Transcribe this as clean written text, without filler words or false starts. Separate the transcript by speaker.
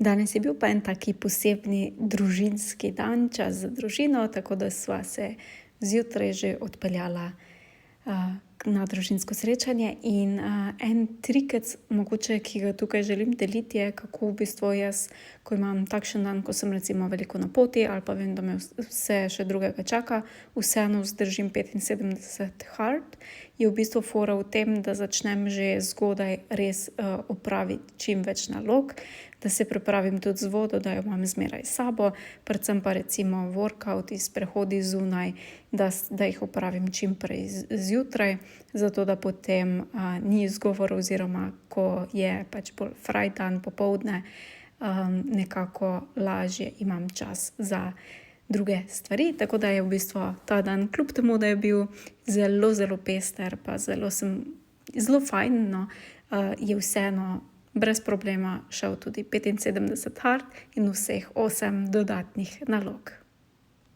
Speaker 1: Danes je bil pa en taki posebni družinski dan, čas za družino, tako da sva se zjutraj že odpeljala na družinsko srečanje. In en trikec, mogoče, ki ga tukaj želim deliti, je, kako v bistvu jaz, ko imam takšen dan, ko sem recimo veliko na poti ali pa vem, da me vse še drugega čaka, vseeno vzdržim 75 hard, je v bistvu fora v tem, da začnem že zgodaj res opraviti čim več nalog, da se pripravim tudi z vodo, da jo imam zmeraj s sabo, predvsem pa recimo workout, sprehodi zunaj, da jih opravim čim prej zjutraj, zato da potem ni izgovor oziroma ko je pač bolj fraj dan popoldne, nekako lažje imam čas za druge stvari. Tako da je v bistvu ta dan, kljub temu, da je bil zelo, zelo pester, pa zelo fajn, no, je vseeno brez problema šel tudi 75 hard in vseh 8 dodatnih nalog.